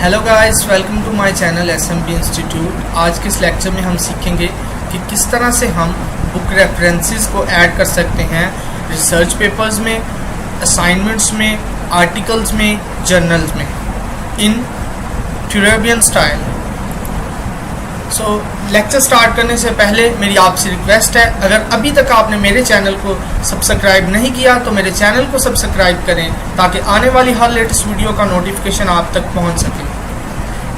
Hello guys, welcome to my channel SMP institute. आज के इस लेक्चर में हम सीखेंगे कि किस तरह से हम बुक रेफरेंसेस को ऐड कर सकते हैं रिसर्च पेपर्स में, असाइनमेंट्स में, आर्टिकल्स में, जर्नल्स में इन ट्यूरेबियन स्टाइल। सो लेक्चर स्टार्ट करने से पहले मेरी आपसे रिक्वेस्ट है, अगर अभी तक आपने मेरे चैनल को सब्सक्राइब नहीं किया तो मेरे चैनल को सब्सक्राइब करें ताकि आने वाली हर लेटेस्ट वीडियो का नोटिफिकेशन आप तक पहुंच सके।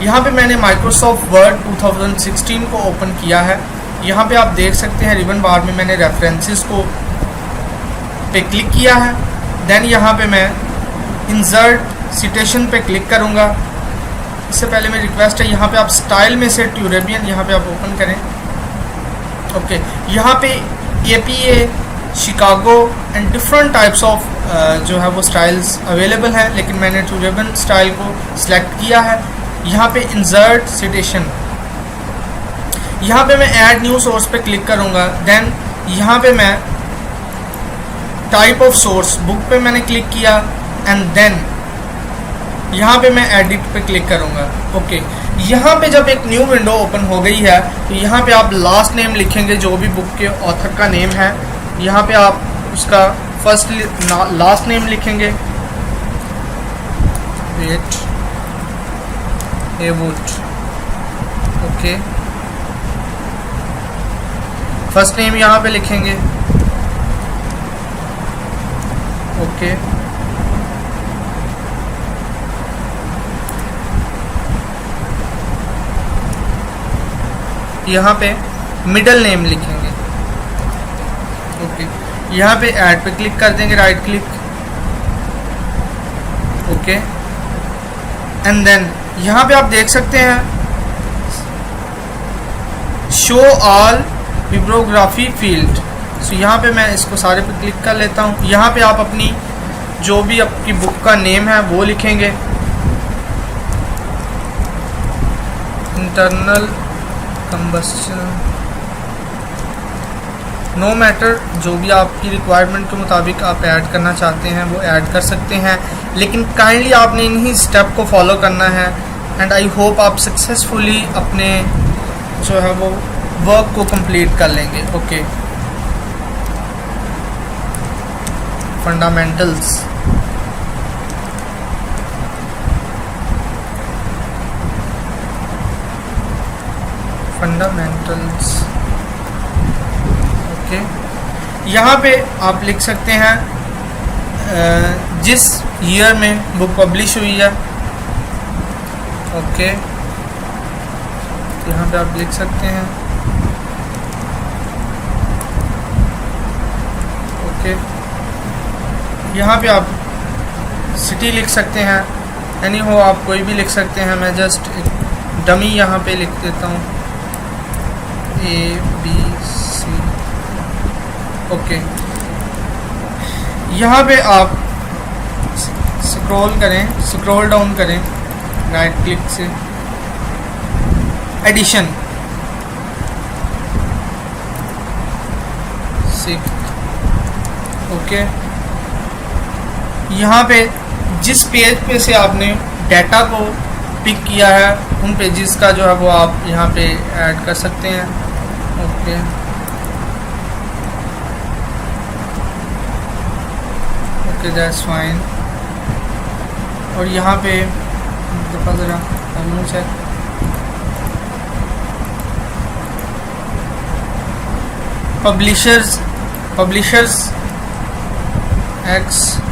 यहाँ पे मैंने माइक्रोसॉफ्ट वर्ड 2016 को ओपन किया है। यहाँ पे आप देख सकते हैं रिबन बार में मैंने रेफरेंसेस को पे क्लिक किया है। देन यहाँ पे मैं इंसर्ट सिटेशन पे क्लिक करूँगा। इससे पहले मेरी रिक्वेस्ट है, यहाँ पे आप स्टाइल में से ट्यूरेबियन यहाँ पे आप ओपन करें। ओके, यहाँ पे APA, Chicago and different types of जो है वो स्टाइल्स अवेलेबल हैं, लेकिन मैंने ट्यूरेबियन स्टाइल को सिलेक्ट किया है। यहाँ पे इंसर्ट सिटेशन, यहाँ पे मैं ऐड न्यू सोर्स पे क्लिक करूँगा। देन यहाँ पे मैं टाइप ऑफ सोर्स बुक पे मैंने क्लिक किया एंड देन यहाँ पे मैं एडिट पे क्लिक करूँगा। ओके, यहाँ पे जब एक न्यू विंडो ओपन हो गई है तो यहाँ पे आप लास्ट नेम लिखेंगे, जो भी बुक के ऑथर का नेम है। यहाँ पे आप उसका फर्स्ट लास्ट नेम लिखेंगे। वेट एवुड, ओके, फर्स्ट नेम यहाँ पे लिखेंगे। ओके, यहाँ पे मिडल नेम लिखेंगे। ओके, यहाँ पे ऐड पे क्लिक कर देंगे, right click. Okay, and then यहाँ पे आप देख सकते हैं show all bibliography field. So यहाँ पे मैं इसको सारे पे क्लिक कर लेता हूँ। यहाँ पे आप अपनी जो भी आपकी बुक का नेम है वो लिखेंगे। इंटरनल कंबस्शन, नो मैटर, जो भी आपकी रिक्वायरमेंट के मुताबिक आप ऐड करना चाहते हैं वो ऐड कर सकते हैं, लेकिन काइंडली आपने इन्हीं स्टेप को फॉलो करना है। एंड आई होप आप सक्सेसफुली अपने जो है वो वर्क को कंप्लीट कर लेंगे। Okay, fundamentals, fundamentals. ओके, यहाँ पे आप लिख सकते हैं जिस ईयर में बुक पब्लिश हुई है। ओके, यहाँ पे आप लिख सकते हैं। ओके, यहाँ पे आप सिटी लिख सकते हैं, यानी हो आप कोई भी लिख सकते हैं। मैं जस्ट एक डमी यहाँ पे लिख देता हूँ, ABC। ओके, यहाँ पे आप स्क्रॉल करें, स्क्रॉल डाउन करें राइट क्लिक से, एडिशन, ओके, यहाँ पे जिस पेज पे से आपने डाटा को पिक किया है उन पेजेस का जो है वो आप यहाँ पे ऐड कर सकते हैं। Okay, okay, that's fine. और यहाँ पे ज़रा चेक, पब्लिशर्स XYZ।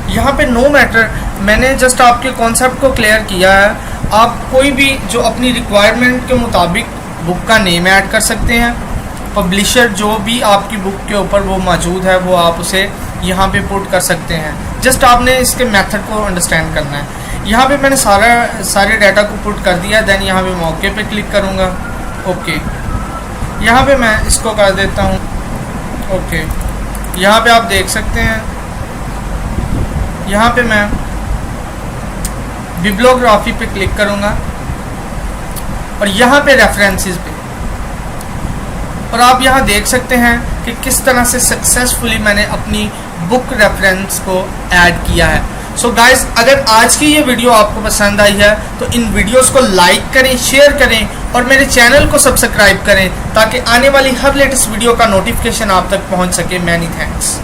यहाँ पे नो मैटर, मैंने जस्ट आपके कॉन्सेप्ट को क्लियर किया है। आप कोई भी जो अपनी रिक्वायरमेंट के मुताबिक बुक का नेम ऐड कर सकते हैं। पब्लिशर जो भी आपकी बुक के ऊपर वो मौजूद है वो आप उसे यहाँ पे पुट कर सकते हैं। जस्ट आपने इसके मेथड को अंडरस्टैंड करना है। यहाँ पे मैंने सारे डाटा को पुट कर दिया। देन यहाँ पे मौके पे क्लिक करूँगा। ओके, यहाँ पे मैं इसको कर देता हूँ। ओके, यहाँ पे आप देख सकते हैं, यहाँ पे मैं बिब्लियोग्राफी पे क्लिक करूँगा और यहाँ पे रेफरेंसेस पे, और आप यहाँ देख सकते हैं कि किस तरह से सक्सेसफुली मैंने अपनी बुक रेफरेंस को ऐड किया है। सो गाइज, अगर आज की ये वीडियो आपको पसंद आई है तो इन वीडियोस को लाइक करें, शेयर करें और मेरे चैनल को सब्सक्राइब करें ताकि आने वाली हर लेटेस्ट वीडियो का नोटिफिकेशन आप तक पहुंच सके। Many thanks.